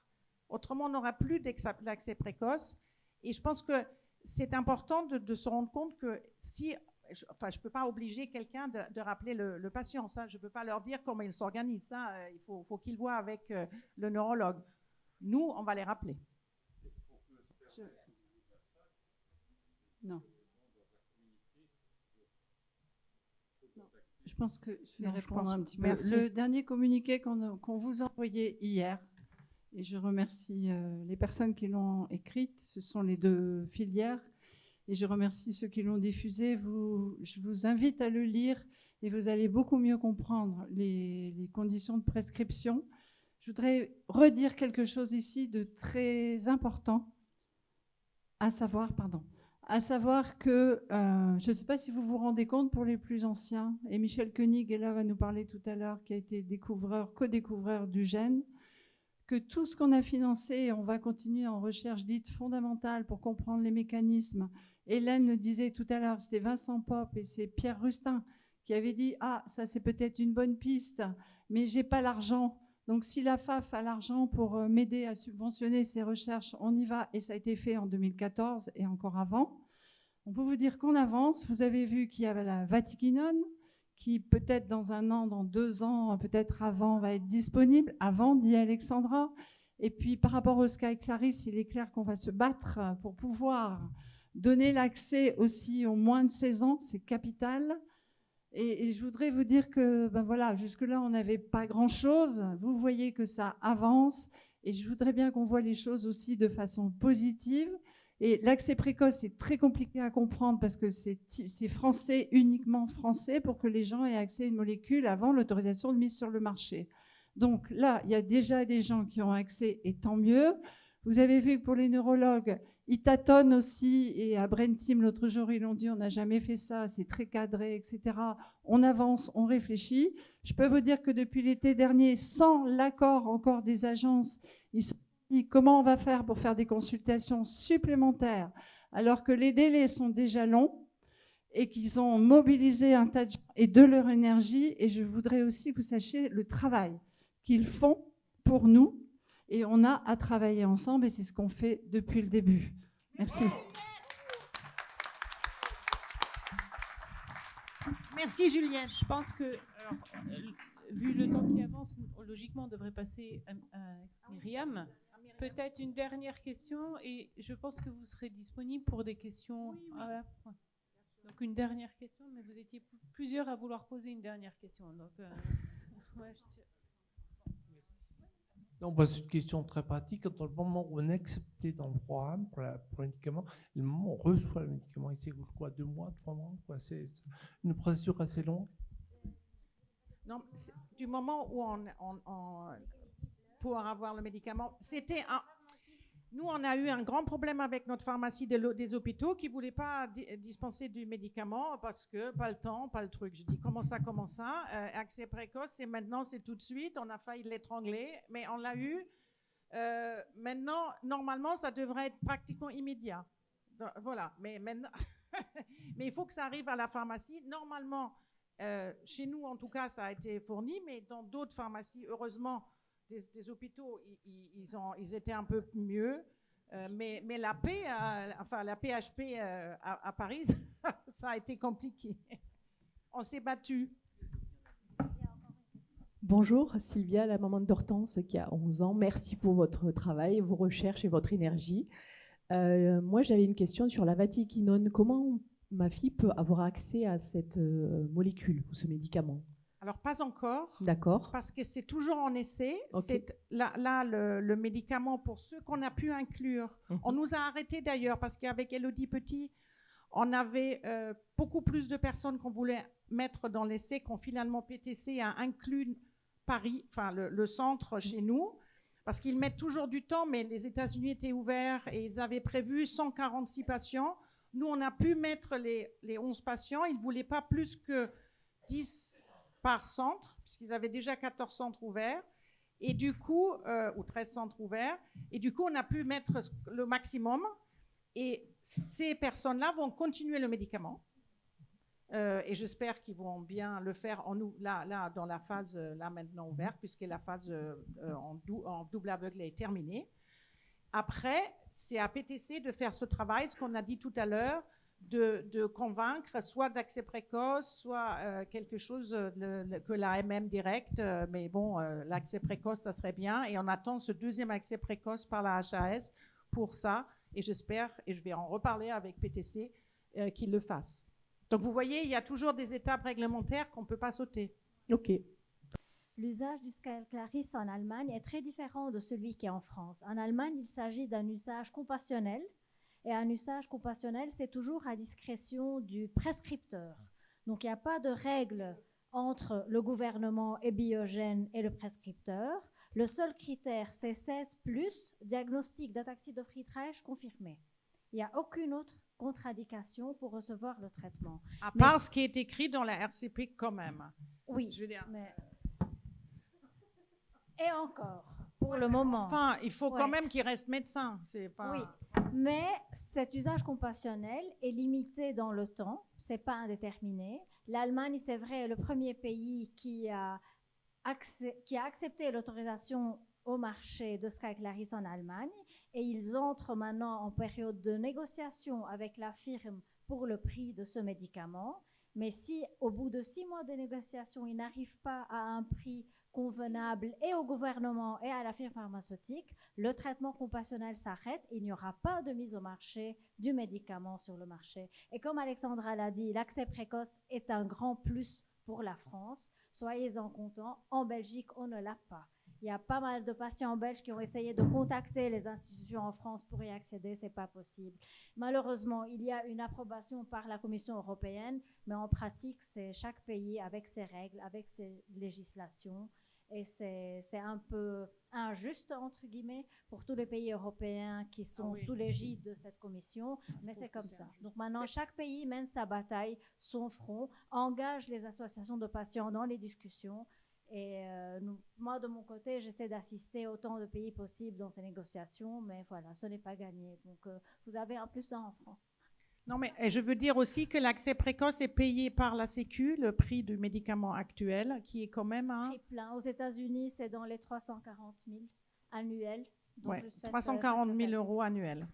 Autrement, on n'aura plus d'accès précoce. Et je pense que c'est important de se rendre compte que je ne peux pas obliger quelqu'un de rappeler le patient. Ça, je ne peux pas leur dire comment ils s'organisent. Ça, il faut qu'ils voient avec le neurologue. Nous, on va les rappeler. Non. Je pense que je vais répondre un petit peu. Merci. Le dernier communiqué qu'on vous a envoyé hier, et je remercie les personnes qui l'ont écrite, ce sont les 2 filières, et je remercie ceux qui l'ont diffusé. Je vous invite à le lire et vous allez beaucoup mieux comprendre les conditions de prescription. Je voudrais redire quelque chose ici de très important, à savoir que, je ne sais pas si vous vous rendez compte pour les plus anciens, et Michel Koenig est là, va nous parler tout à l'heure, qui a été co-découvreur du gène, que tout ce qu'on a financé, et on va continuer en recherche dite fondamentale pour comprendre les mécanismes. Hélène le disait tout à l'heure, c'était Vincent Pop et c'est Pierre Rustin qui avait dit « Ah, ça c'est peut-être une bonne piste, mais j'ai pas l'argent. Donc si la FAF a l'argent pour m'aider à subventionner ces recherches, on y va. » Et ça a été fait en 2014 et encore avant. On peut vous dire qu'on avance. Vous avez vu qu'il y avait la Vatiquinone, qui peut-être dans 1 an, dans 2 ans, peut-être avant, va être disponible. Avant, dit Alexandra. Et puis par rapport au Sky Clarisse, il est clair qu'on va se battre pour pouvoir donner l'accès aussi aux moins de 16 ans. C'est capital. Et je voudrais vous dire que, voilà, jusque-là, on n'avait pas grand-chose. Vous voyez que ça avance. Et je voudrais bien qu'on voit les choses aussi de façon positive. Et l'accès précoce, c'est très compliqué à comprendre parce que c'est français, uniquement français, pour que les gens aient accès à une molécule avant l'autorisation de mise sur le marché. Donc là, il y a déjà des gens qui ont accès, et tant mieux. Vous avez vu que pour les neurologues, ils tâtonnent aussi, et à Brain Team, l'autre jour, ils l'ont dit, on n'a jamais fait ça, c'est très cadré, etc. On avance, on réfléchit. Je peux vous dire que depuis l'été dernier, sans l'accord encore des agences, ils se sont dit comment on va faire pour faire des consultations supplémentaires, alors que les délais sont déjà longs et qu'ils ont mobilisé un tas de gens et de leur énergie. Et je voudrais aussi que vous sachiez le travail qu'ils font pour nous. Et on a à travailler ensemble et c'est ce qu'on fait depuis le début. Merci. Merci Julienne. Je pense que, vu le temps qui avance, logiquement, on devrait passer à Myriam. Peut-être une dernière question et je pense que vous serez disponible pour des questions. Oui. Voilà. Donc une dernière question, mais vous étiez plusieurs à vouloir poser une dernière question. Donc, Non, c'est une question très pratique. Dans le moment où on est accepté dans le programme pour le médicament, le moment où on reçoit le médicament, il s'écoule quoi, 2 mois, 3 mois quoi. C'est une procédure assez longue. Non, du moment où on pour avoir le médicament, nous, on a eu un grand problème avec notre pharmacie des hôpitaux qui ne voulait pas dispenser du médicament parce que pas le temps, pas le truc. Je dis comment ça accès précoce, et maintenant c'est tout de suite. On a failli l'étrangler, mais on l'a eu. Maintenant, normalement, ça devrait être pratiquement immédiat. Donc, voilà, mais maintenant, mais il faut que ça arrive à la pharmacie. Normalement, chez nous, en tout cas, ça a été fourni, mais dans d'autres pharmacies, heureusement, des hôpitaux, ils étaient un peu mieux, mais la PHP à Paris, ça a été compliqué. On s'est battu. Bonjour, Sylvia, la maman d'Hortense qui a 11 ans. Merci pour votre travail, vos recherches et votre énergie. Moi, j'avais une question sur la vatiquinone. Comment ma fille peut avoir accès à cette molécule ou ce médicament? Alors, pas encore. D'accord. Parce que c'est toujours en essai. Okay. Là, le médicament, pour ceux qu'on a pu inclure, on nous a arrêtés d'ailleurs, parce qu'avec Élodie Petit, on avait beaucoup plus de personnes qu'on voulait mettre dans l'essai, qu'on finalement PTC a inclus Paris, enfin le centre chez nous, parce qu'ils mettent toujours du temps, mais les États-Unis étaient ouverts et ils avaient prévu 146 patients. Nous, on a pu mettre les 11 patients. Ils ne voulaient pas plus que 10 par centre, puisqu'ils avaient déjà 14 centres ouverts, et du coup, ou 13 centres ouverts, et du coup, on a pu mettre le maximum, et ces personnes-là vont continuer le médicament, et j'espère qu'ils vont bien le faire là dans la phase là maintenant ouverte, puisque la phase en double aveugle est terminée. Après, c'est à PTC de faire ce travail, ce qu'on a dit tout à l'heure, de convaincre, soit d'accès précoce, soit quelque chose que la MM direct, mais bon, l'accès précoce, ça serait bien, et on attend ce deuxième accès précoce par la HAS pour ça, et j'espère, et je vais en reparler avec PTC, qu'ils le fassent. Donc vous voyez, il y a toujours des étapes réglementaires qu'on ne peut pas sauter. Ok. L'usage du Skyclarys en Allemagne est très différent de celui qui est en France. En Allemagne, il s'agit d'un usage compassionnel. Et un usage compassionnel, c'est toujours à discrétion du prescripteur. Donc, il n'y a pas de règle entre le gouvernement et Biogen et le prescripteur. Le seul critère, c'est 16+, diagnostic d'ataxie de Friedreich confirmé. Il n'y a aucune autre contre-indication pour recevoir le traitement. À part ce qui est écrit dans la RCP quand même. Oui, je veux dire. Mais... Et encore, pour le moment. Enfin, il faut quand même qu'il reste médecin. C'est pas... Oui, mais cet usage compassionnel est limité dans le temps, c'est pas indéterminé. L'Allemagne, c'est vrai, est le premier pays qui a accepté l'autorisation au marché de Skyclarys en Allemagne, et ils entrent maintenant en période de négociation avec la firme pour le prix de ce médicament. Mais si, au bout de 6 mois de négociation, ils n'arrivent pas à un prix convenable et au gouvernement et à la firme pharmaceutique, le traitement compassionnel s'arrête et il n'y aura pas de mise au marché du médicament sur le marché. Et comme Alexandra l'a dit, l'accès précoce est un grand plus pour la France. Soyez-en contents, en Belgique, on ne l'a pas. Il y a pas mal de patients belges qui ont essayé de contacter les institutions en France pour y accéder, ce n'est pas possible. Malheureusement, il y a une approbation par la Commission européenne, mais en pratique, c'est chaque pays avec ses règles, avec ses législations, et c'est un peu injuste, entre guillemets, pour tous les pays européens qui sont sous l'égide de cette commission, mais c'est comme ça. Donc maintenant, chaque pays mène sa bataille, son front, engage les associations de patients dans les discussions. Et moi, de mon côté, j'essaie d'assister autant de pays possible dans ces négociations, mais voilà, ce n'est pas gagné. Donc, vous avez un plus un en France. Non, mais je veux dire aussi que l'accès précoce est payé par la Sécu, le prix du médicament actuel, qui est quand même un... Prix plein. Aux États-Unis, c'est dans les 340 000 annuels. Oui, 340 000 € annuels.